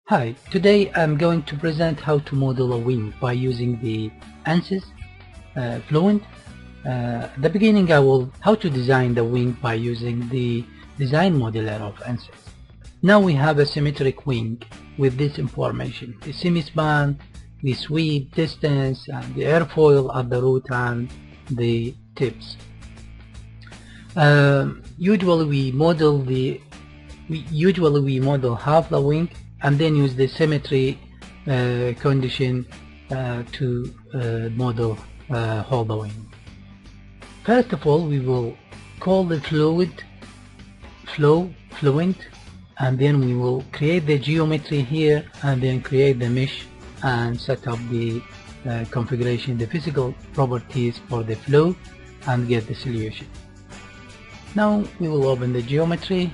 Hi, today I'm going to present how to model a wing by using the Ansys-Fluent. At the beginning how to design the wing by using the design modeler of Ansys. Now we have a symmetric wing with this information: the semi-span, the sweep distance, and the airfoil at the root and the tips. Usually we model half the wing and then use the symmetry condition to model whole the wing. First of all, we will call the fluent, and then we will create the geometry here and then create the mesh and set up the configuration, the physical properties for the flow, and get the solution. Now we will open the geometry.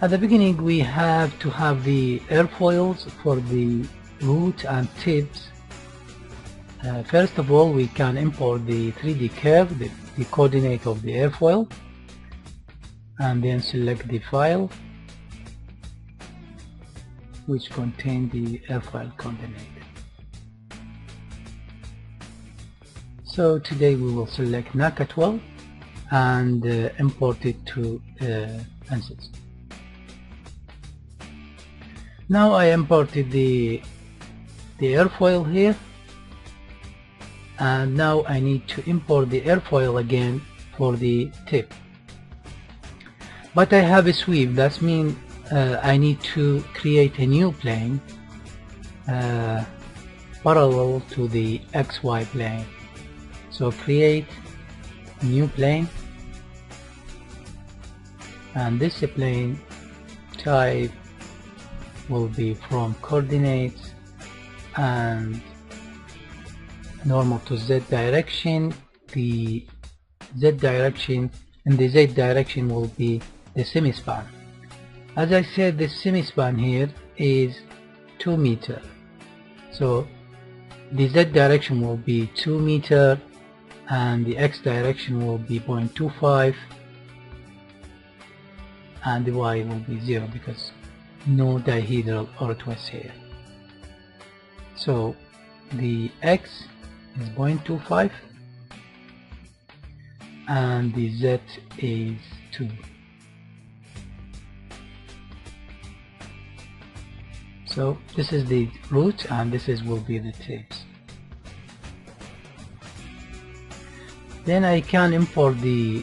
At the beginning we have to have the airfoils for the root and tips. First of all, we can import the 3D curve, the coordinate of the airfoil, and then select the file which contains the airfoil coordinate. So today we will select NACA 12 and import it to Ansys. Now I imported the airfoil here, and now I need to import the airfoil again for the tip. But I have a sweep, that means I need to create a new plane parallel to the XY plane. So create new plane, and this plane type will be from coordinates and normal to Z direction. The Z direction, in the Z direction will be the semi-span. As I said, the semi-span here is 2 meters. So the Z direction will be 2 meters and the X direction will be 0.25 and the Y will be 0 because no dihedral or twist here. So the X is 0.25 and the Z is 2. So this is the root and this will be the tips. Then I can import the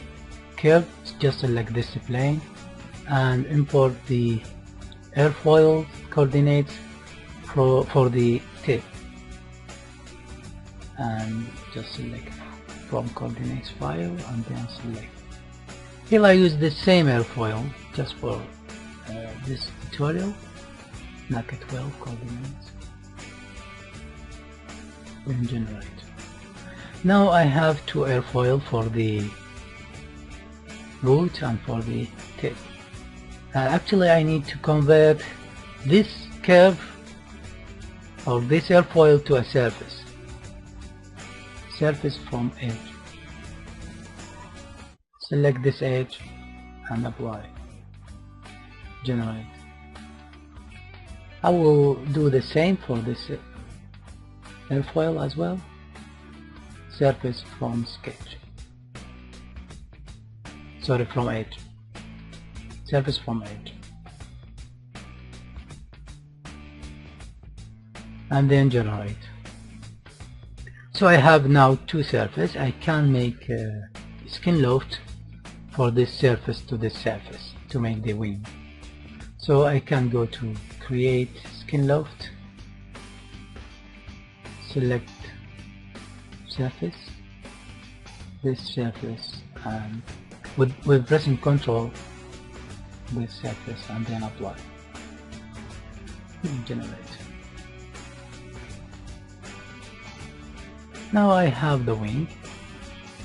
curve, just select this plane and import the airfoil coordinates for the tip, and just select from coordinates file and then select. Here I use the same airfoil just for this tutorial, NACA 12 coordinates, then generate. Now I have 2 airfoil for the root and for the tip. Actually I need to convert this curve or this airfoil to a surface from edge. Select this edge and apply, generate. I will do the same for this airfoil as well. Surface from sketch, sorry, from edge, surface from edge, and then generate. So I have now 2 surfaces. I can make a skin loft for this surface to this surface to make the wing. So I can go to create skin loft, select surface, this surface, and with pressing Ctrl this surface and then apply, generate. Now I have the wing.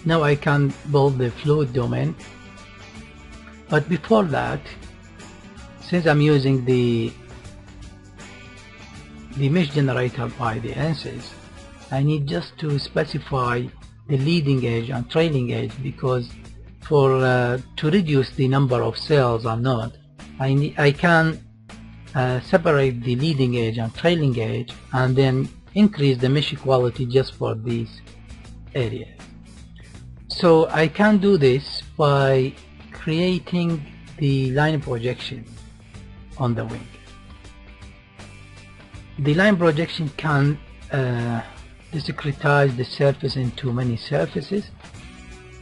Now I can build the fluid domain, but before that, since I'm using the mesh generator by the Ansys, I need just to specify the leading edge and trailing edge, because for to reduce the number of cells or not, I can separate the leading edge and trailing edge, and then increase the mesh quality just for these areas. So I can do this by creating the line projection on the wing. The line projection can discretize the surface into many surfaces,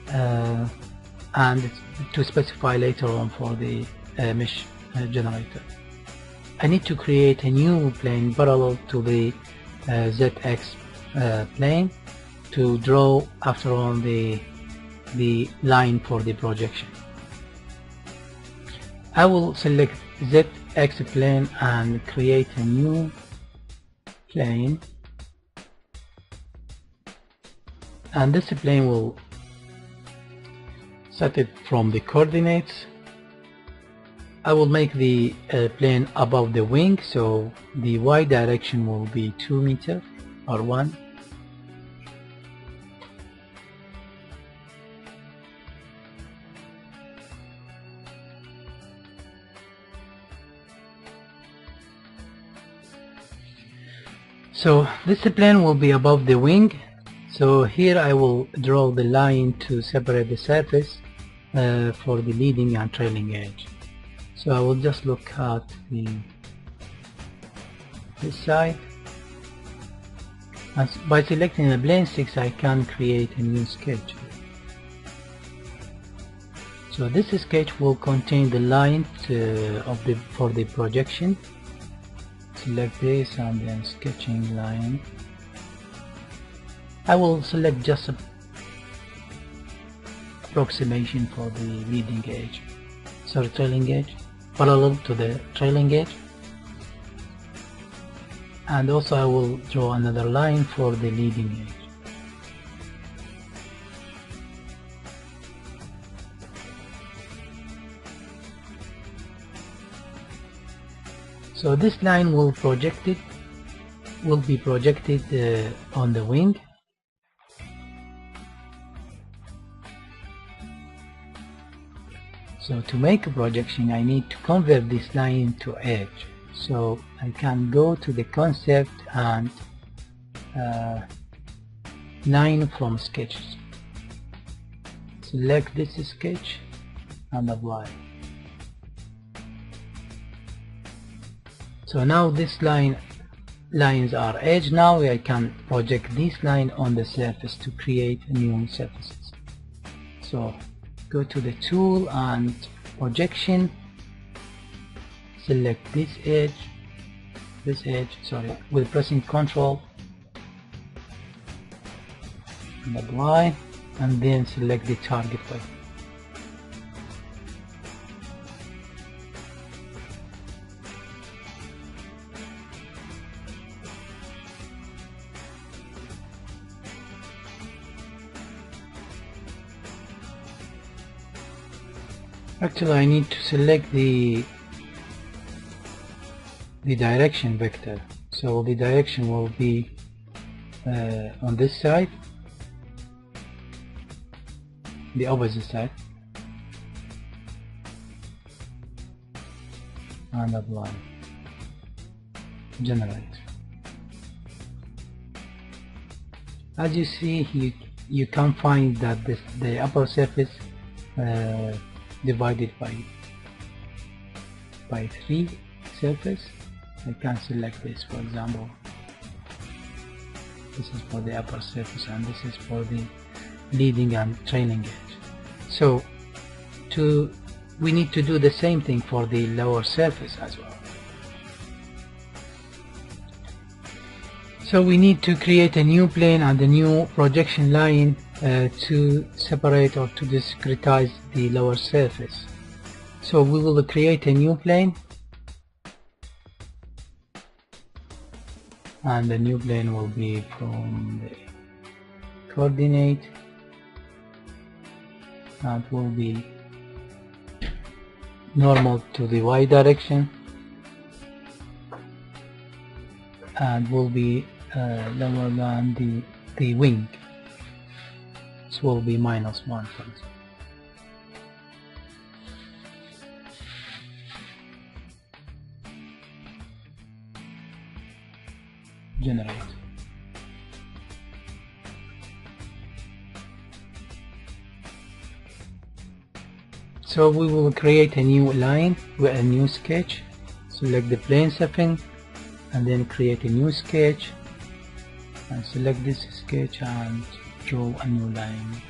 and to specify later on for the mesh generator. I need to create a new plane parallel to the ZX plane to draw after on the line for the projection. I will select ZX plane and create a new plane, and this plane will set it from the coordinates. I will make the plane above the wing, so the Y direction will be 2 meters or 1. So this plane will be above the wing. So here I will draw the line to separate the surface for the leading and trailing edge. So I will just look at this side, and by selecting the plane 6 I can create a new sketch. So this sketch will contain the line for the projection. Select this and then sketching line. I will select just a approximation for the leading edge, sorry, trailing edge, parallel to the trailing edge, and also I will draw another line for the leading edge. So this line will be projected on the wing. So to make a projection I need to convert this line to edge. So I can go to the concept and line from sketches. Select this sketch and apply. So now this lines are edge. Now I can project this line on the surface to create new surfaces. So go to the tool and projection, select this edge, with pressing Ctrl and apply, and then select the target point. Actually I need to select the direction vector. So the direction will be on this side, the opposite side, and apply, generate. As you see, you can find that the upper surface divided by 3 surface. I can select this, for example. This is for the upper surface and this is for the leading and trailing edge. So we need to do the same thing for the lower surface as well. So we need to create a new plane and a new projection line to separate or to discretize the lower surface. So we will create a new plane, and the new plane will be from the coordinate, and will be normal to the Y direction, and will be lower than the wing. This will be -1, for example. generate. So we will create a new line with a new sketch. Select the plane setting and then create a new sketch and select this sketch and draw a new line.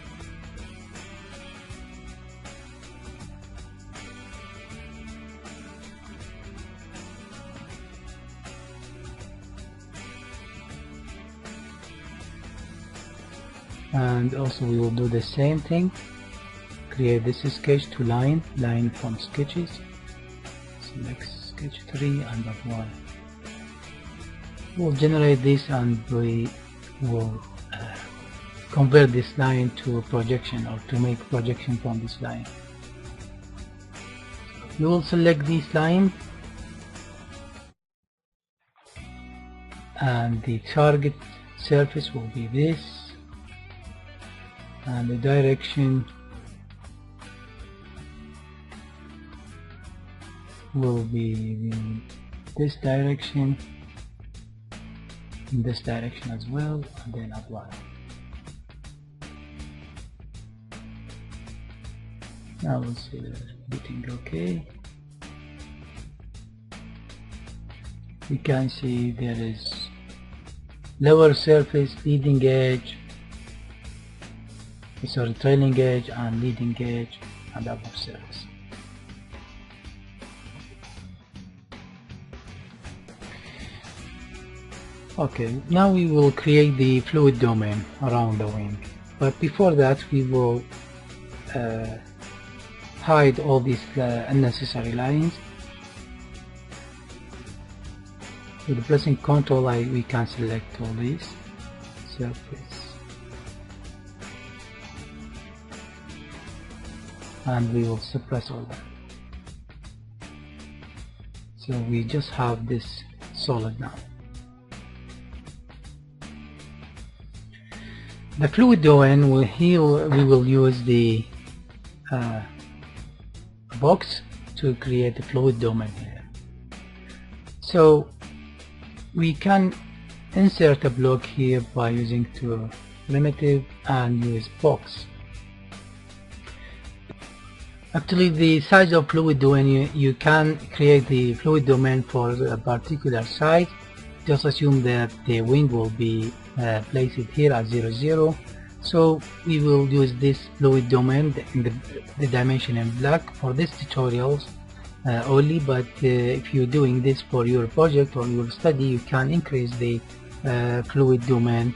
And also we will do the same thing, create this sketch to line from sketches, select sketch 3 and apply. We'll generate this and we will convert this line to a projection, or to make projection from this line. You will select this line and the target surface will be this, and the direction will be this direction, in this direction as well, and then apply. Now we'll see everything okay. We can see there is lower surface, leading edge, sorry, trailing edge and leading edge, and upper surface. Okay, now we will create the fluid domain around the wing, but before that we will hide all these unnecessary lines. With pressing Ctrl I, we can select all these surface, and we will suppress all that. So we just have this solid now. The fluid domain, here we will use the box to create a fluid domain here. So we can insert a block here by using to primitive and use box. Actually, the size of fluid domain, you can create the fluid domain for a particular size. Just assume that the wing will be placed here at 0, 0. So we will use this fluid domain in the dimension in black for this tutorials only, but if you're doing this for your project or your study, you can increase the fluid domain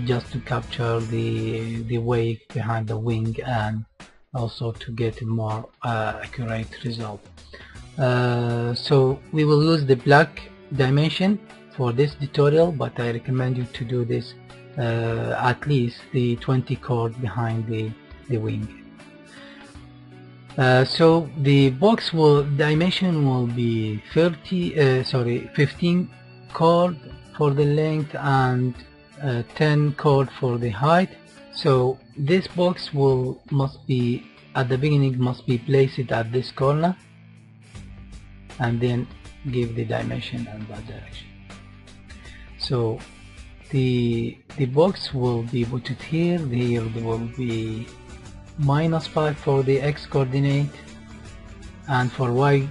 just to capture the wave behind the wing and also to get a more accurate result. So we will use the black dimension for this tutorial, but I recommend you to do this at least the 20 chord behind the wing. So the box dimension will be 15 chord for the length and 10 chord for the height. So this box must be at the beginning placed at this corner, and then give the dimension and that direction. So the box will be put here. There will be -5 for the x coordinate, and for y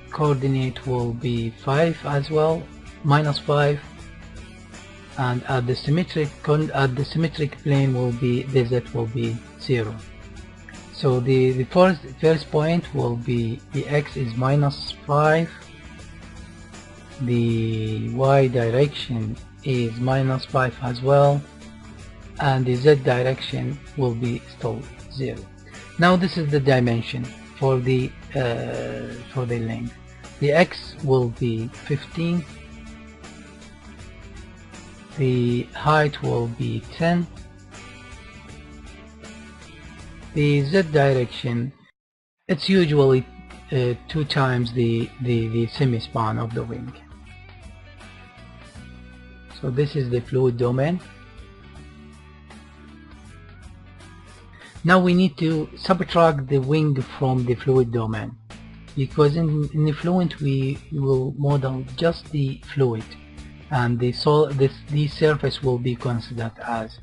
coordinate will be 5 as well, -5, and at the symmetric plane will be the z will be 0. So the first point will be the x is -5, the y direction is -5 as well, and the z direction will be still 0. Now this is the dimension for the length. The x will be 15, the height will be 10, the z direction, it's usually 2 times the semi-span of the wing. So this is the fluid domain. Now we need to subtract the wing from the fluid domain, because in the Fluent we will model just the fluid. and this surface will be considered as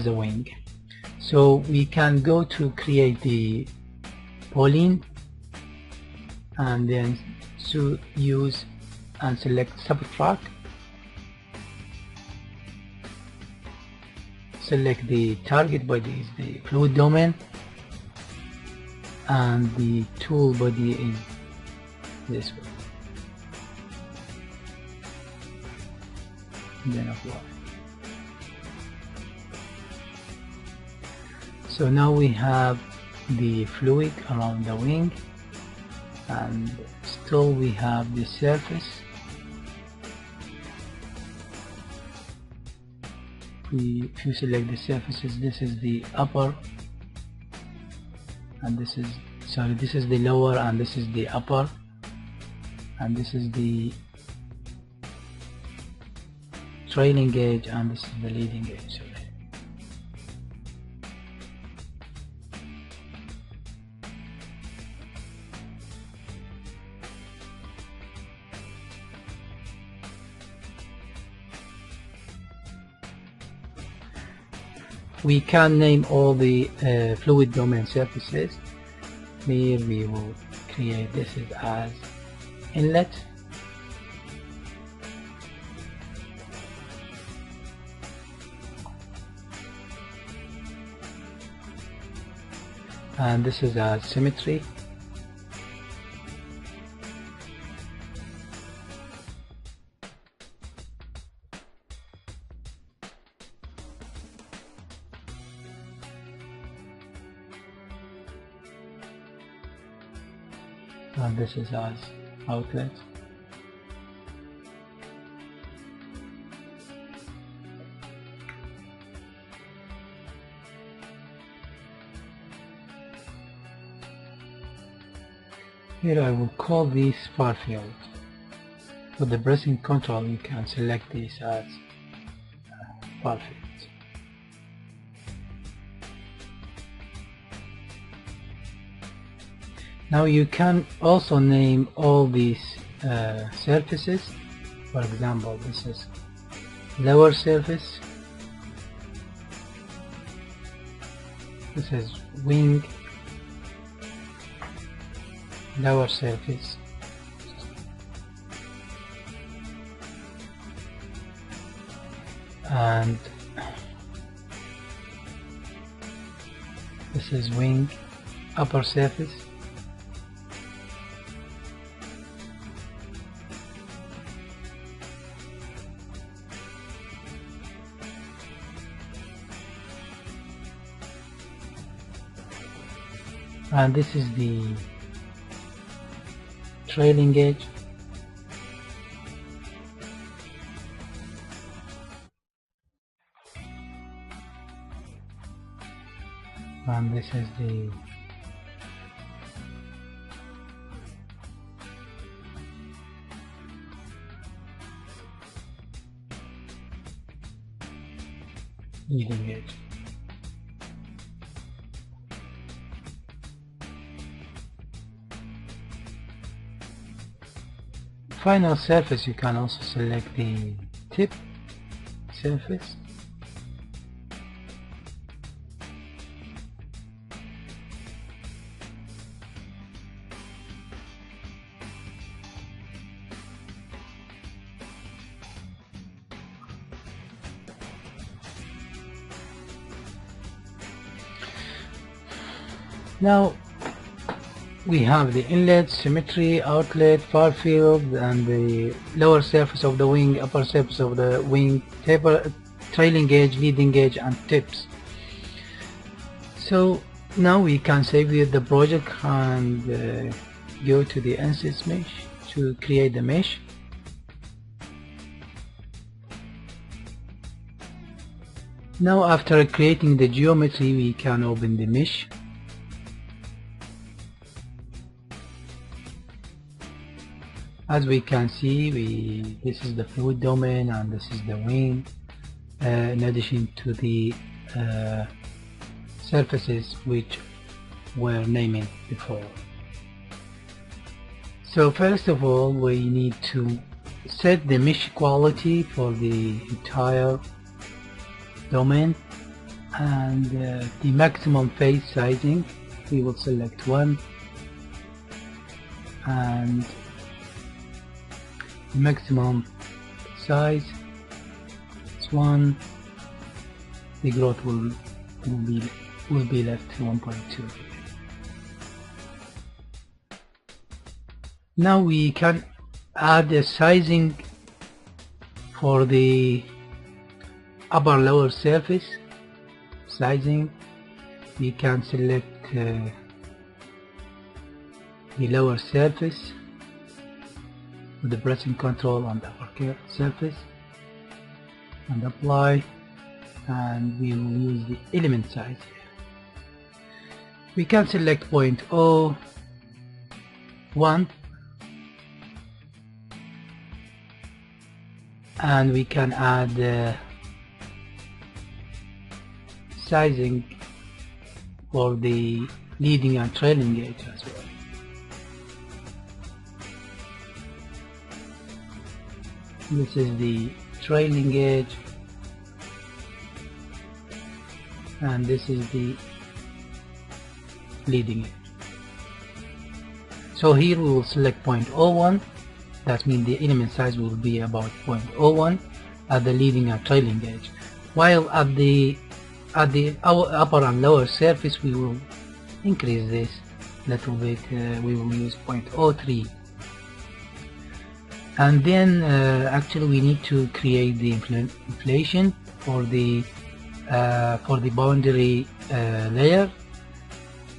a wing. So we can go to create the polygon and then to use and select subtract, select the target body is the fluid domain and the tool body is this one, and then apply. So now we have the fluid around the wing, and still we have the surface. If you select the surfaces, this is the upper, and this is the lower, and this is the upper, and this is the trailing edge, and this is the leading edge. We can name all the fluid domain surfaces. Here we will create this as inlet, and this is as symmetry, and this is as outlet. Here I will call this far field. With the pressing control you can select this as far field. Now you can also name all these surfaces. For example, this is lower surface, this is wing, lower surface, and this is wing, upper surface, and this is the trailing edge, and this is the leading edge. Final surface, you can also select the tip surface, now we have the inlet, symmetry, outlet, far field, and the lower surface of the wing, upper surface of the wing, taper, trailing edge, leading edge, and tips. So now we can save the project and go to the Ansys mesh to create the mesh. Now after creating the geometry, we can open the mesh. As we can see, this is the fluid domain and this is the wing, in addition to the surfaces which were naming before. So first of all, we need to set the mesh quality for the entire domain, and the maximum face sizing we will select 1, and the maximum size is 1. The growth will be left 1.2. Now we can add a sizing for the upper lower surface sizing. We can select the lower surface with the pressing control on the upper surface and apply, and we will use the element size here. We can select 0.01 and we can add sizing for the leading and trailing edge as well. This is the trailing edge and this is the leading edge. So here we will select 0.01. That means the element size will be about 0.01 at the leading and trailing edge, while at the upper and lower surface we will increase this a little bit. We will use 0.03, and then actually we need to create the inflation for the boundary layer,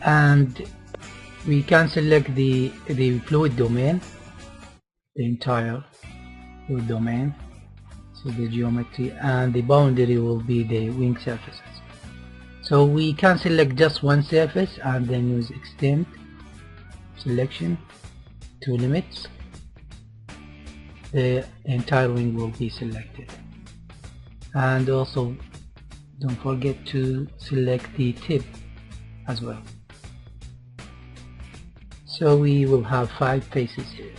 and we can select the fluid domain, the entire fluid domain, so the geometry, and the boundary will be the wing surfaces. So we can select just one surface and then use extend selection to limits. The entire wing will be selected, and also don't forget to select the tip as well. So we will have 5 faces here.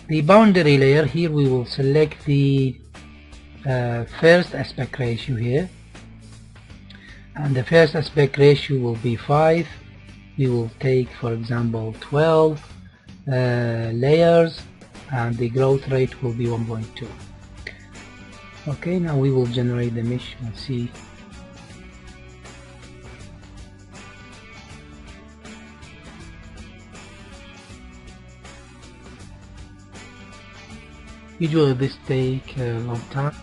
The boundary layer, here we will select the first aspect ratio here, and the first aspect ratio will be 5. We will take, for example, 12 layers, and the growth rate will be 1.2. Okay, now we will generate the mesh and see. Usually this takes a long time.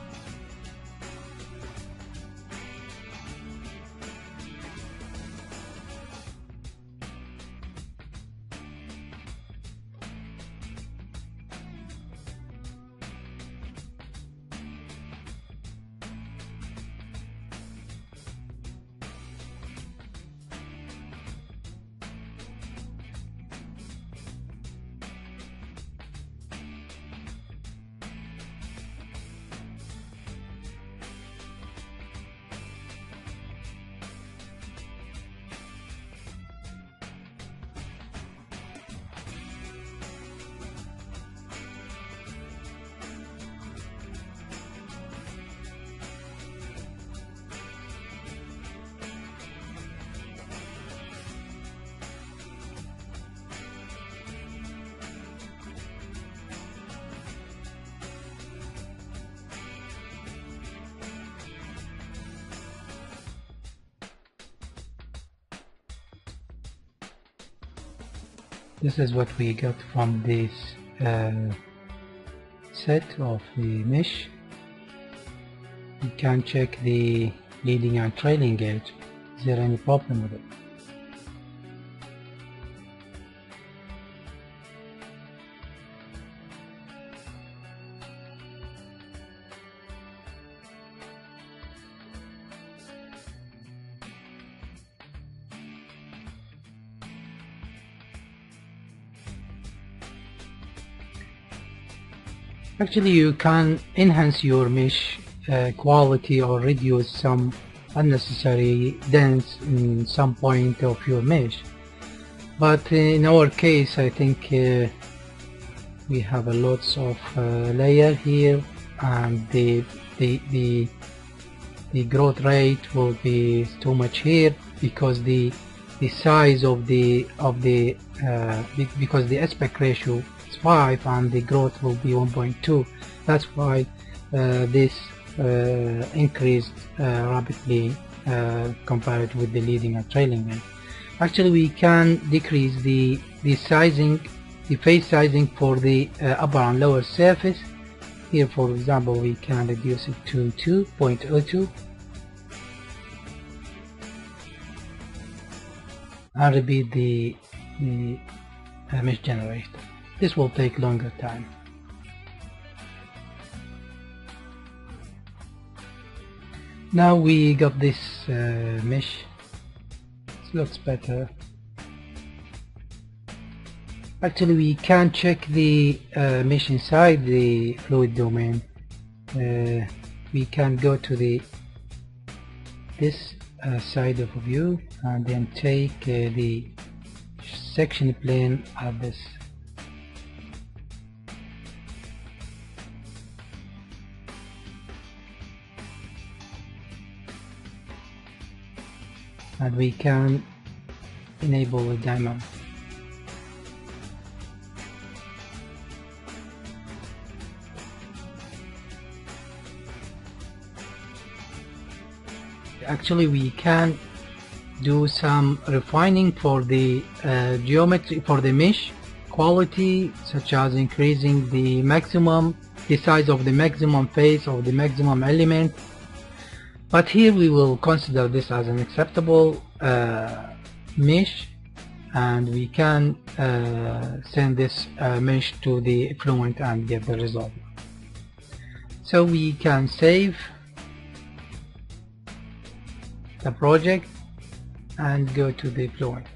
This is what we got from this set of the mesh. You can check the leading and trailing edge. Is there any problem with it? Actually, you can enhance your mesh quality or reduce some unnecessary dents in some point of your mesh, but in our case I think we have a lots of layer here, and the growth rate will be too much here because the size of the because the aspect ratio is 5 and the growth will be 1.2. That's why this increased rapidly compared with the leading and trailing edge. Actually, we can decrease the sizing, the face sizing for the upper and lower surface. Here, for example, we can reduce it to 2.02 and repeat the mesh generator. This will take longer time. Now we got this mesh. It looks better. Actually, we can check the mesh inside the fluid domain. We can go to this side of view and then take the section plane of this. And we can enable the diamond. Actually, we can do some refining for the geometry, for the mesh quality, such as increasing the size of the maximum face of the maximum element. But here we will consider this as an acceptable mesh, and we can send this mesh to the Fluent and get the result. So we can save the project and go to the Fluent.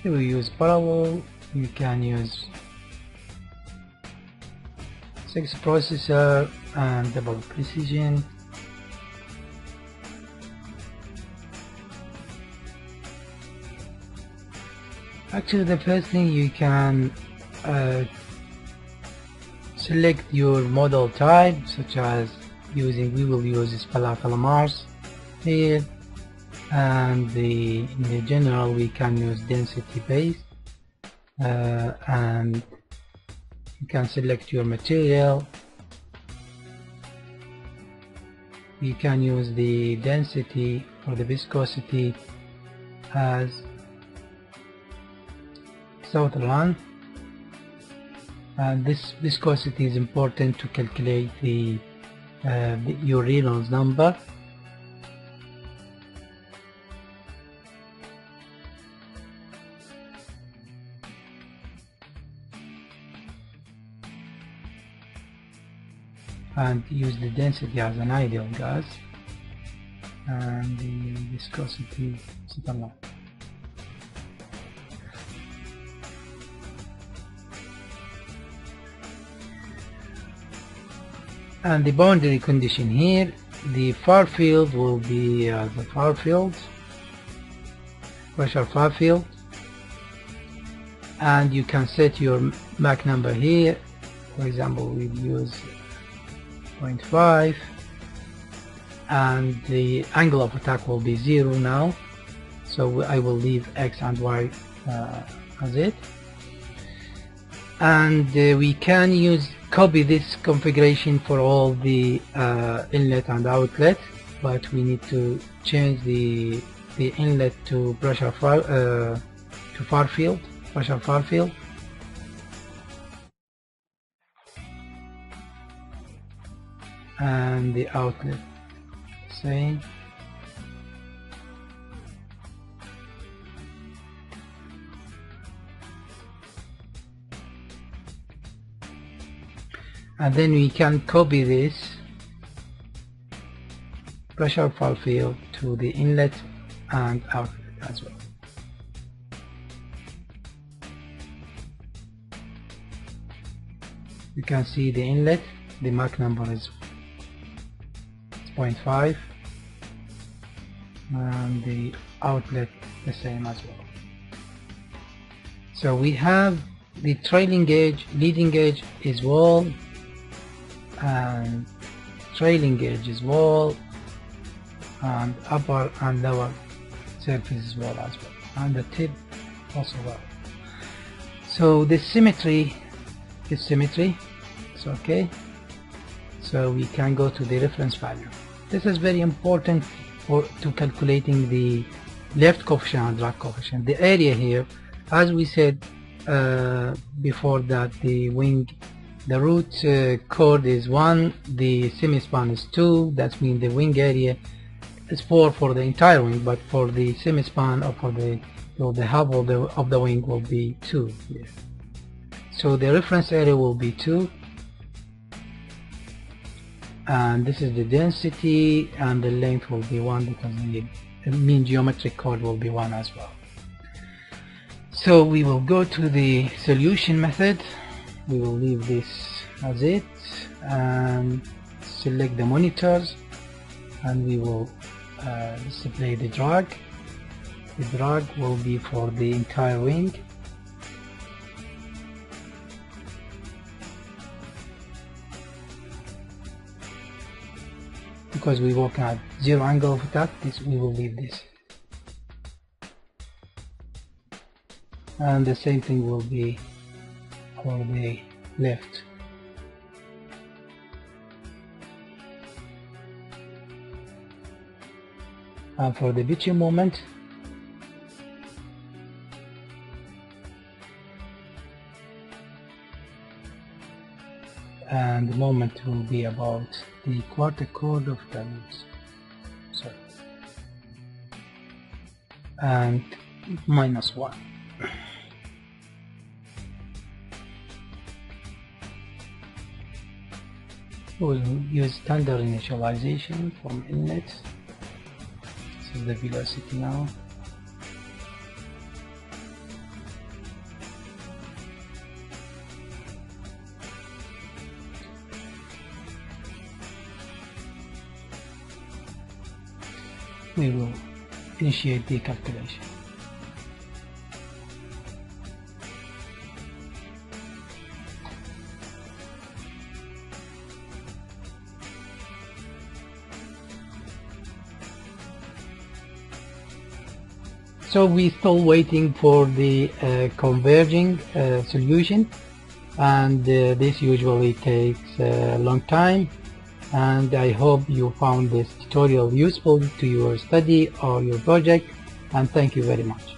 Here we use parallel. You can use 6 processor and double precision. Actually, the first thing you can select your model type, such as we will use Calamars here, and in the general we can use density based, and you can select your material. You can use the density or the viscosity as Sutherland, and this viscosity is important to calculate your Reynolds number. And use the density as an ideal gas, and the viscosity Sutherland. And the boundary condition here, the far field will be the far field, pressure far field, and you can set your Mach number here. For example, we'll use 0.5, and the angle of attack will be 0 now, so I will leave X and Y as it. And we can copy this configuration for all the inlet and outlet, but we need to change the inlet to pressure far field, pressure far field. And the outlet same. And then we can copy this pressure far field to the inlet and outlet as well. You can see the inlet, the Mach number is 0.5, and the outlet the same as well. So we have the trailing edge, leading edge is wall, and trailing edge is wall, and upper and lower surface is wall as well, and the tip also wall. So the symmetry is symmetry. It's okay. So we can go to the reference value. This is very important to calculating the lift coefficient and drag coefficient. The area here, as we said before, that the wing, the root chord is 1, the semispan is 2. That means the wing area is 4 for the entire wing, but for the semispan or for the hub of the wing will be 2 here. So the reference area will be 2, and this is the density, and the length will be 1 because the mean geometric chord will be 1 as well. So we will go to the solution method. We will leave this as it and select the monitors, and we will display the drag. The drag will be for the entire wing. Because we work at 0 angle of attack, we will leave this. And the same thing will be for the left. And for the pitching moment, and the moment will be about the quarter chord of the roots. Sorry. And -1. We'll use standard initialization from inlet. This is the velocity now. We will initiate the calculation. So we're still waiting for the converging solution, and this usually takes a long time. And I hope you found this tutorial useful to your study or your project, and thank you very much.